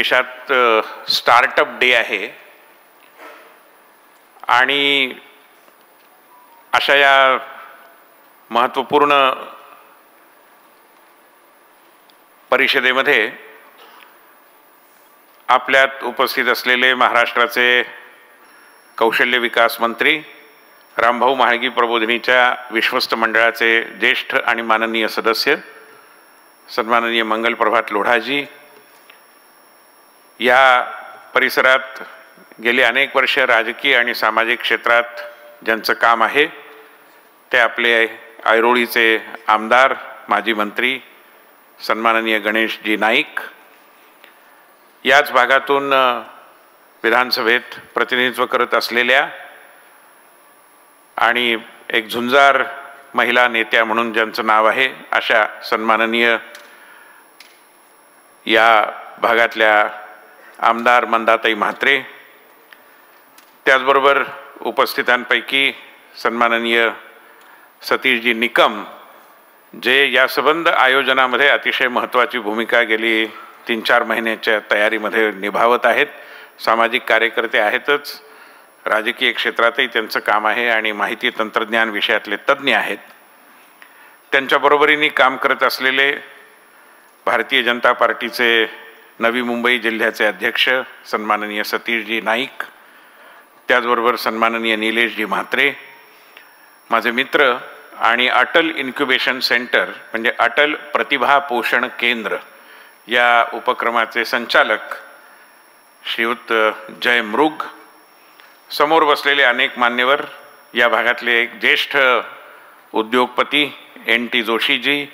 देशात startup day आहे आणि अशा या महत्त्वपूर्ण परिषदेमध्ये आपल्यात उपस्थित असलेले महाराष्ट्राचे कौशल्य विकास मंत्री रामभाऊ म्हाळगी प्रबोधिनीच्या विश्वस्त मंडळाचे ज्येष्ठ आणि माननीय सदस्य सन्माननीय मंगल प्रभात लोढाजी, या परिसरात गेली अनेक वर्ष राजकीय आणि सामाजिक क्षेत्रात ज्यांचं काम आहे ते आपले ऐरोळीचे आमदार माजी मंत्री सन्माननीय गणेशजी नाईक, याच भागातून विधानसभेत प्रतिनिधित्व करत असलेल्या आणि एक झुंजार महिला नेत्या म्हणून ज्यांचं नाव आहे अशा सन्माननीय या भागातल्या आमदार मंदाताई म्हात्रे, त्याचबरोबर उपस्थितांपैकी सन्माननीय सतीशजी निकम, जे या संबंध आयोजनामध्ये अतिशय महत्त्वाची भूमिका गेली 3-4 महिन्याच्या तयारीमध्ये निभावत आहेत। सामाजिक कार्यकर्ते आहेतच, राजकीय क्षेत्रातही त्यांचं काम आहे आणि माहिती तंत्रज्ञान विषयातले तज्ज्ञ आहेत। त्यांच्याबरोबरीने काम करत असलेले भारतीय जनता पार्टीचे नवी मुंबई जिल्ह्याचे अध्यक्ष सन्माननीय सतीशजी नाईक, त्याचबरोबर सन्माननीय निलेशजी म्हात्रे, माझे मित्र आणि अटल इन्क्युबेशन सेंटर म्हणजे अटल प्रतिभा पोषण केंद्र या उपक्रमाचे संचालक श्रीयुत जय मृग, समोर बसलेले अनेक मान्यवर, या भागातले एक ज्येष्ठ उद्योगपती NT जोशीजी,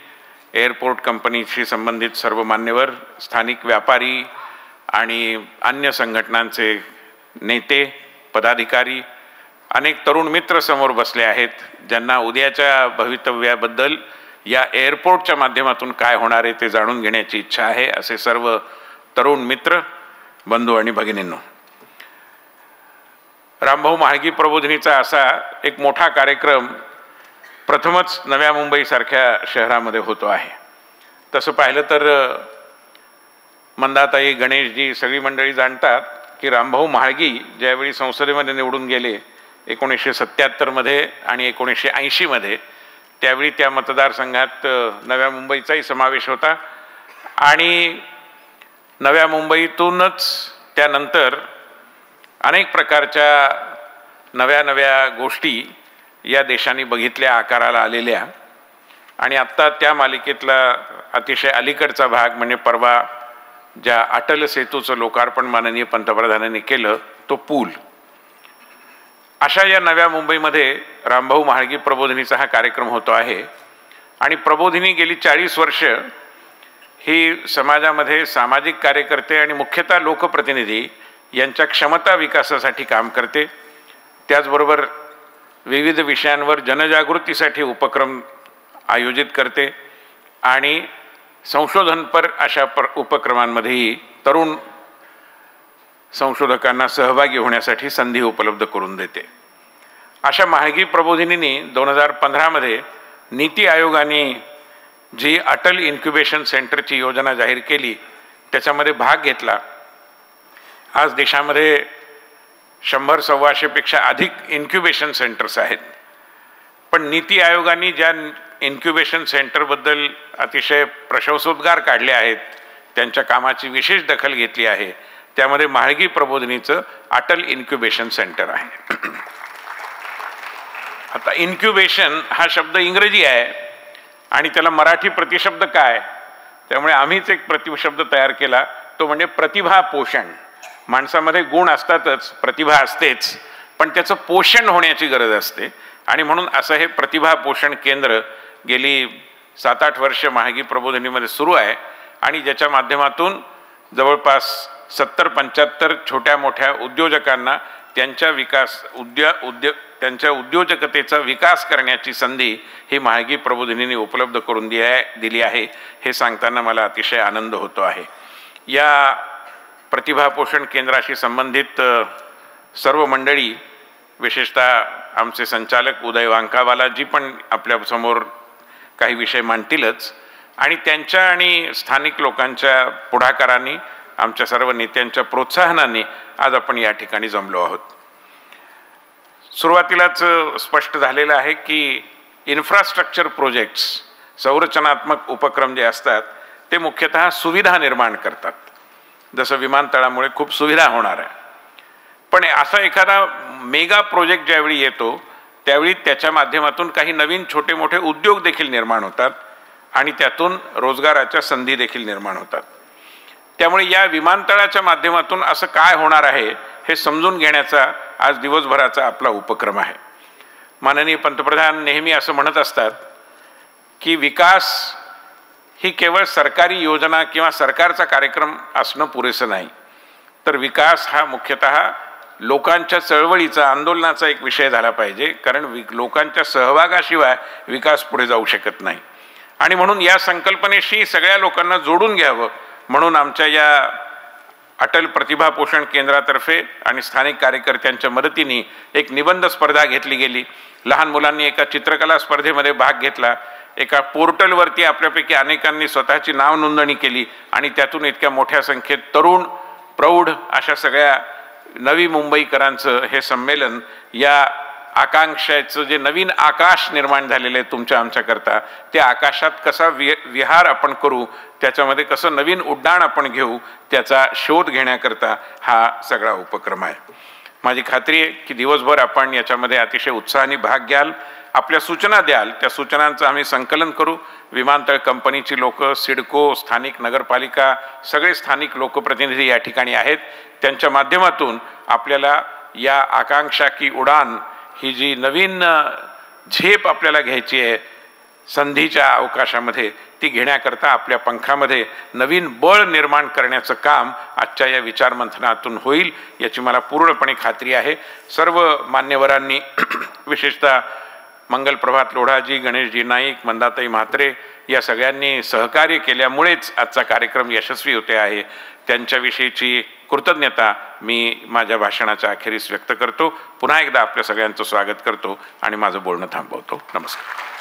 एअरपोर्ट कंपनीशी संबंधित सर्व मान्यवर, स्थानिक व्यापारी आणि अन्य संघटनांचे नेते पदाधिकारी, अनेक तरुण मित्र समोर बसले आहेत, ज्यांना उद्याच्या भवितव्याबद्दल या एअरपोर्टच्या माध्यमातून काय होणार आहे ते जाणून घेण्याची इच्छा आहे। असे सर्व तरुण मित्र, बंधू आणि भगिनींनो, रामभाऊ म्हाळगी प्रबोधिनीचा असा एक मोठा कार्यक्रम प्रथमच नव्या मुंबईसारख्या शहरामध्ये होतो आहे। तसं पाहिलं तर मंदाताई, गणेशजी, सगळी मंडळी जाणतात की रामभाऊ म्हाळगी ज्यावेळी संसदेमध्ये निवडून गेले 1977 मध्ये आणि 1980 मध्ये, त्यावेळी त्या मतदारसंघात नव्या मुंबईचाही समावेश होता आणि नव्या मुंबईतूनच त्यानंतर अनेक प्रकारच्या नव्या गोष्टी या देशाने बघितल्या, आकाराला आलेल्या, आणि आत्ता त्या मालिकेतला अतिशय अलीकडचा भाग म्हणजे परवा ज्या अटल सेतूचं लोकार्पण माननीय पंतप्रधानांनी केलं तो पूल। अशा या नव्या मुंबईमध्ये रामभाऊ म्हाळगी प्रबोधिनीचा हा कार्यक्रम होतो आहे आणि प्रबोधिनी गेली 40 वर्ष ही समाजामध्ये सामाजिक कार्यकर्ते आणि मुख्यतः लोकप्रतिनिधी यांच्या क्षमता विकासासाठी काम करते। त्याचबरोबर विविध विषयांवर जनजागृतीसाठी उपक्रम आयोजित करते आणि संशोधनपर अशा उपक्रमांमध्येही तरुण संशोधकांना सहभागी होण्यासाठी संधी उपलब्ध करून देते। अशा म्हाळगी प्रबोधिनींनी 2015 मध्ये नीती आयोगाने जी अटल इन्क्युबेशन सेंटरची योजना जाहीर केली त्याच्यामध्ये भाग घेतला। आज देशामध्ये 100-125 पेक्षा अधिक इन्क्युबेशन सेंटर्स आहेत, पण नीती आयोगाने ज्या इन्क्युबेशन सेंटरबद्दल अतिशय प्रशंसोद्गार काढले आहेत, त्यांच्या कामाची विशेष दखल घेतली आहे, त्यामध्ये म्हाळगी प्रबोधिनीचं अटल इन्क्युबेशन सेंटर आहे। आता इन्क्युबेशन हा शब्द इंग्रजी आहे आणि त्याला मराठी प्रतिशब्द काय, त्यामुळे आम्हीच एक प्रतिशब्द तयार केला, तो म्हणजे प्रतिभा पोषण। माणसामध्ये गुण असतातच, प्रतिभा असतेच, पण त्याचं पोषण होण्याची गरज असते आणि म्हणून असं हे प्रतिभा पोषण केंद्र गेली 7-8 वर्ष म्हाळगी प्रबोधिनीमध्ये सुरू आहे आणि ज्याच्या माध्यमातून जवळपास 70-75 छोट्या मोठ्या उद्योजकांना त्यांच्या त्यांच्या उद्योजकतेचा विकास करण्याची संधी ही म्हाळगी प्रबोधिनीने उपलब्ध करून दिली आहे। हे सांगताना मला अतिशय आनंद होतो आहे। या प्रतिभा पोषण केंद्राशी संबंधित सर्व मंडळी, विशेषतः आमचे संचालक उदय वांकावालाजी पण आपल्या समोर काही विषय मांडतीलच आणि त्यांच्या आणि स्थानिक लोकांच्या पुढाकारांनी आमच्या सर्व नेत्यांच्या प्रोत्साहनाने आज आपण या ठिकाणी जमलो आहोत. सुरुवातीलाच स्पष्ट झालेलं आहे की इन्फ्रास्ट्रक्चर प्रोजेक्ट्स, संरचनात्मक उपक्रम जे असतात ते मुख्यतः सुविधा निर्माण करतात. जसं विमानतळामुळे खूप सुविधा होणार आहे, पण असा एखादा मेगा प्रोजेक्ट ज्यावेळी येतो त्यावेळी त्याच्या माध्यमातून काही नवीन छोटे मोठे उद्योग देखील निर्माण होतात आणि त्यातून रोजगाराच्या संधी देखील निर्माण होतात. त्यामुळे या विमानतळाच्या माध्यमातून असं काय होणार आहे हे समजून घेण्याचा आज दिवसभराचा आपला उपक्रम आहे. माननीय पंतप्रधान नेहमी असं म्हणत असतात की विकास ही केवळ सरकारी योजना किंवा सरकारचा कार्यक्रम असणं पुरेसं नाही, तर विकास हा मुख्यतः लोकांच्या चळवळीचा, आंदोलनाचा एक विषय झाला पाहिजे. कारण लोकांच्या सहभागाशिवाय विकास पुढे जाऊ शकत नाही. आणि म्हणून या संकल्पनेशी सगळ्या लोकांना जोडून घ्यावं म्हणून आमच्या या अटल प्रतिभा पोषण केंद्रातर्फे आणि स्थानिक कार्यकर्त्यांच्या मदतीने एक निबंध स्पर्धा घेतली गेली. लहान मुलांनी एका चित्रकला स्पर्धेमध्ये भाग घेतला. एका पोर्टलवरती आपल्यापैकी अनेकांनी स्वतःची नाव नोंदणी केली आणि त्यातून इतक्या मोठ्या संख्येत तरुण, प्रौढ अशा सगळ्या नवी मुंबईकरांचं हे संमेलन, या आकांक्षेचं जे नवीन आकाश निर्माण झालेलं आहे तुमच्या आमच्याकरता, त्या आकाशात कसा विहार आपण करू, त्याच्यामध्ये कसं नवीन उड्डाण आपण घेऊ, त्याचा शोध घेण्याकरता हा सगळा उपक्रम आहे. माझी खात्री आहे की दिवसभर आपण याच्यामध्ये अतिशय उत्साहाने भाग घ्याल, आपल्या सूचना द्याल, त्या सूचनांचं आम्ही संकलन करू. विमानतळ कंपनीची लोक, सिडको, स्थानिक नगरपालिका, सगळे स्थानिक लोकप्रतिनिधी या ठिकाणी आहेत. त्यांच्या माध्यमातून आपल्याला या आकांक्षा की उडान ही जी नवीन झेप आपल्याला घ्यायची आहे संधीच्या अवकाशामध्ये, ती घेण्याकरता आपल्या पंखामध्ये नवीन बळ निर्माण करण्याचं काम आजच्या या विचारमंथनातून होईल याची मला पूर्णपणे खात्री आहे. सर्व मान्यवरांनी विशेषतः मंगलप्रभात लोढाजी, गणेशजी नाईक, मंदाताई म्हात्रे या सगळ्यांनी सहकार्य केल्यामुळेच आजचा कार्यक्रम यशस्वी होते आहे. त्यांच्याविषयीची कृतज्ञता मी माझ्या भाषणाच्या अखेरीस व्यक्त करतो. पुन्हा एकदा आपल्या सगळ्यांचं स्वागत करतो आणि माझं बोलणं थांबवतो. नमस्कार.